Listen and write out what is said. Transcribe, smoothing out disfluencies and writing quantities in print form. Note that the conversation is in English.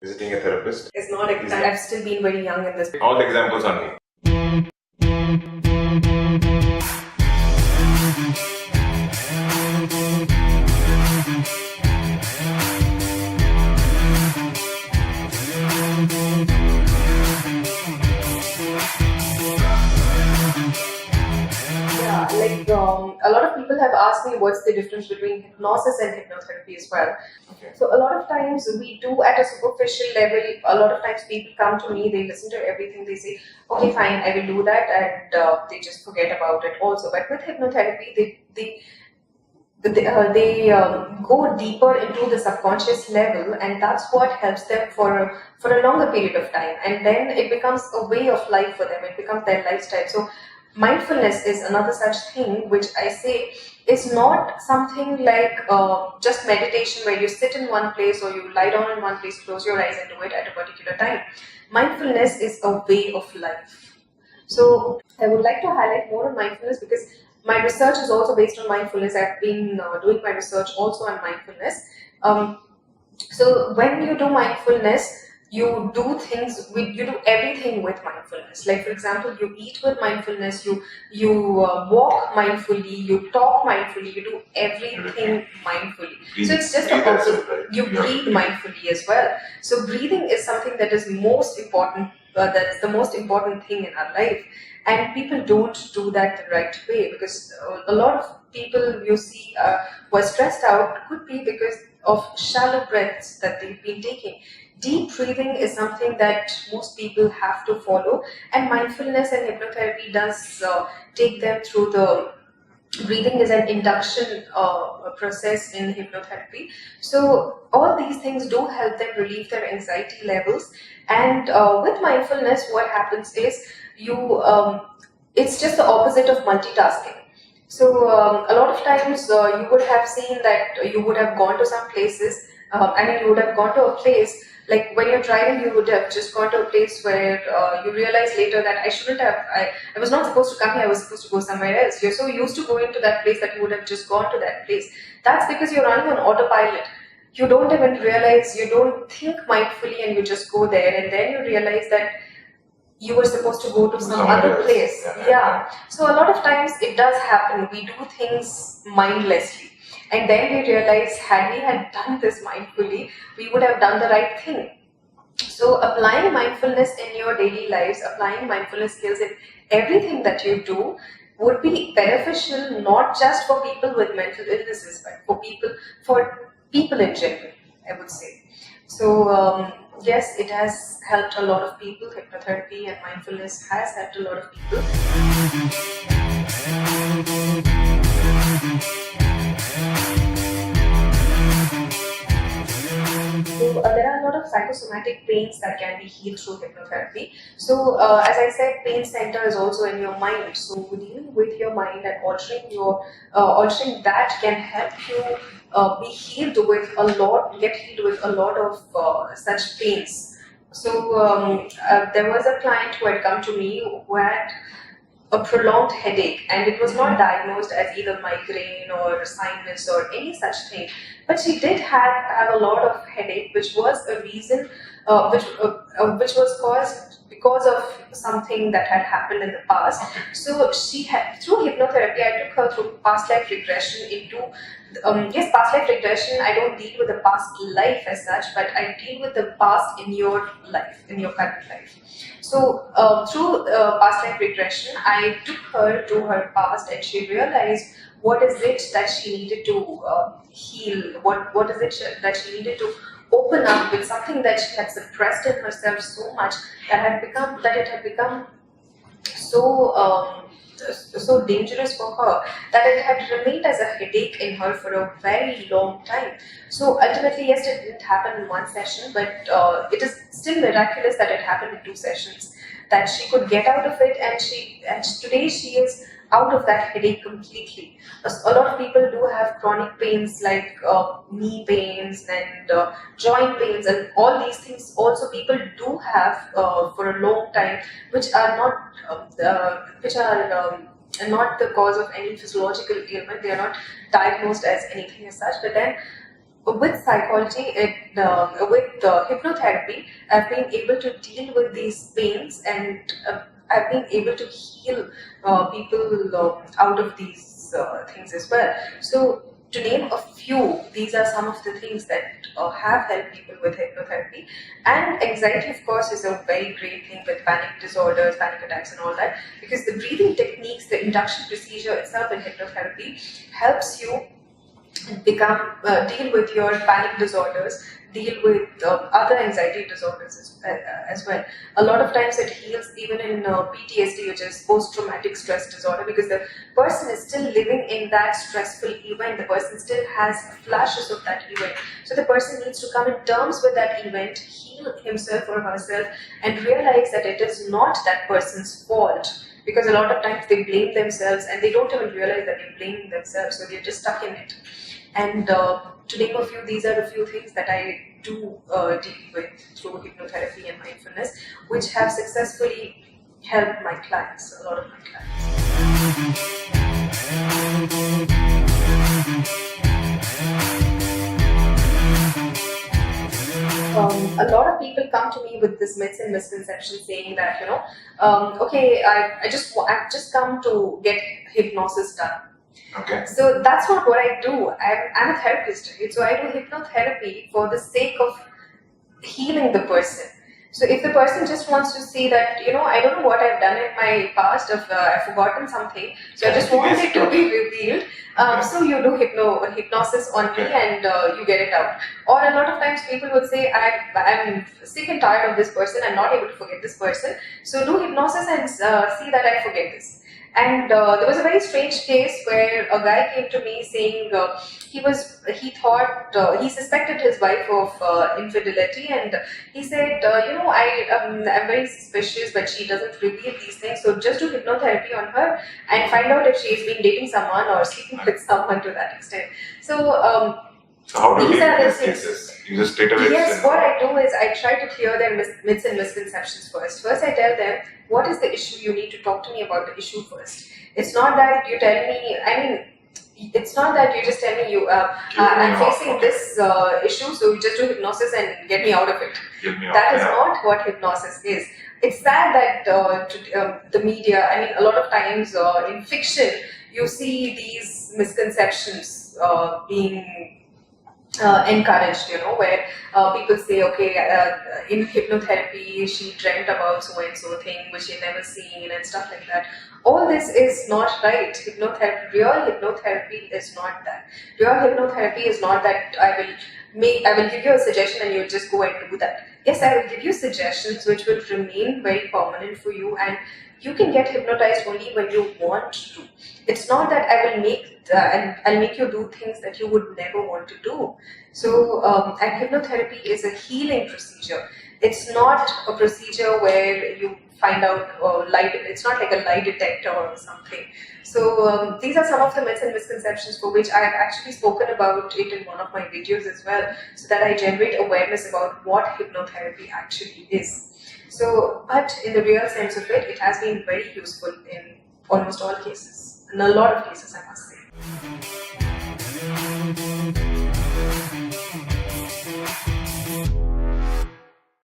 Visiting a therapist It's not I've still been very young in this. All the examples on me. Yeah, like a lot of people have asked me what's the difference between hypnosis and hypnotherapy as well. Okay. So a lot of times we do at a superficial level. A lot of times people come to me, they listen to everything, they say, okay, fine, I will do that, and they just forget about it also. But with hypnotherapy, they go deeper into the subconscious level, and that's what helps them for a longer period of time, and then it becomes a way of life for them. It becomes their lifestyle. So mindfulness is another such thing which I say is not something like just meditation where you sit in one place or you lie down in one place, close your eyes and do it at a particular time. Mindfulness is a way of life. So I would like to highlight more on mindfulness because my research is also based on mindfulness. I've been doing my research also on mindfulness. So when you do mindfulness, you do you do everything with mindfulness. Like for example, you eat with mindfulness, you walk mindfully, you talk mindfully, you do everything mindfully. So it's just the opposite. You breathe mindfully as well. So breathing is something that is most important. That's the most important thing in our life, and people don't do that the right way because a lot of people you see who are stressed out could be because of shallow breaths that they've been taking. Deep breathing is something that most people have to follow, and mindfulness and hypnotherapy does take them through the breathing is an induction process in hypnotherapy. So all these things do help them relieve their anxiety levels. And with mindfulness, what happens is it's just the opposite of multitasking. So a lot of times you would have seen that you would have gone to some places. You would have gone to a place like when you're driving, you would have just gone to a place where you realize later that I shouldn't have. I was not supposed to come here. I was supposed to go somewhere else. You're so used to going to that place that you would have just gone to that place. That's because you're running on autopilot. You don't even realize. You don't think mindfully, and you just go there, and then you realize that you were supposed to go to some other place. Yeah. So a lot of times it does happen. We do things mindlessly. And then we realize, had we had done this mindfully, we would have done the right thing. So applying mindfulness in your daily lives, applying mindfulness skills in everything that you do would be beneficial not just for people with mental illnesses, but for people in general, I would say. So yes, it has helped a lot of people. Hypnotherapy and mindfulness has helped a lot of people. So there are a lot of psychosomatic pains that can be healed through hypnotherapy. So as I said, pain center is also in your mind. So dealing with your mind and altering that can help you be healed with get healed with a lot of such pains. So there was a client who had come to me who had a prolonged headache, and it was not diagnosed as either migraine or sinus or any such thing, but she did have a lot of headache, which was a reason which was caused because of something that had happened in the past. So she had, through hypnotherapy, I took her through past life regression into yes, past life regression. I don't deal with the past life as such, but I deal with the past in your life, in your current life. So through past life regression, I took her to her past, and she realized what is it that she needed to heal. What is it that she needed to open up with, something that she had suppressed in herself so much that it had become so dangerous for her that it had remained as a headache in her for a very long time. So ultimately, yes, it didn't happen in one session, but it is still miraculous that it happened in 2 sessions, that she could get out of it, and today she is out of that headache completely. A lot of people do have chronic pains like knee pains and joint pains, and all these things also people do have for a long time, which are not the cause of any physiological ailment. They are not diagnosed as anything as such, but then with psychology, with hypnotherapy, I've been able to deal with these pains, and I've been able to heal people out of these things as well. So, to name a few, these are some of the things that have helped people with hypnotherapy. And anxiety, of course, is a very great thing with panic disorders, panic attacks, and all that, because the breathing techniques, the induction procedure itself in hypnotherapy helps you deal with your panic disorders, deal with other anxiety disorders as well. A lot of times it heals even in PTSD, which is post-traumatic stress disorder, because the person is still living in that stressful event. The person still has flashes of that event. So the person needs to come in terms with that event, heal himself or herself, and realize that it is not that person's fault. Because a lot of times they blame themselves and they don't even realize that they're blaming themselves, so they're just stuck in it. And to name a few, these are a few things that I do deal with through hypnotherapy and mindfulness, which have successfully helped my clients, a lot of my clients. A lot of people come to me with this myths and misconceptions, saying that okay, I've just come to get hypnosis done. Okay. So that's not what I do. I'm a therapist, right? So I do hypnotherapy for the sake of healing the person. So if the person just wants to see that, I don't know what I've done in my past, I've forgotten something, so I just want it to be revealed. So you do hypnosis on me and you get it out. Or a lot of times people would say, I'm sick and tired of this person, I'm not able to forget this person, so do hypnosis and see that I forget this. And there was a very strange case where a guy came to me saying he suspected his wife of infidelity, and he said, I'm very suspicious, but she doesn't reveal these things, so just do hypnotherapy on her and find out if she's been dating someone or sleeping with someone to that extent. So how do you these deal are with the these cases? You just straight away Yes, what I do is I try to clear their myths and misconceptions first. First, I tell them, what is the issue? You need to talk to me about the issue first. It's not that you tell me, it's not that you just tell me I'm facing this issue, so you just do hypnosis and get me out of it. That is not what hypnosis is. It's sad that the media, a lot of times in fiction, you see these misconceptions being encouraged, where people say, okay, in hypnotherapy, she dreamt about so-and-so thing which she never seen and stuff like that. All this is not right. Real hypnotherapy is not that. Real hypnotherapy is not that I will give you a suggestion and you just go and do that. Yes, I will give you suggestions which will remain very permanent for you, and you can get hypnotized only when you want to. It's not that I will I'll make you do things that you would never want to do. So, and hypnotherapy is a healing procedure. It's not a procedure where you find out it's not like a lie detector or something. So these are some of the myths and misconceptions for which I have actually spoken about it in one of my videos as well, so that I generate awareness about what hypnotherapy actually is. So, but in the real sense of it, it has been very useful in almost all cases, in a lot of cases, I must say.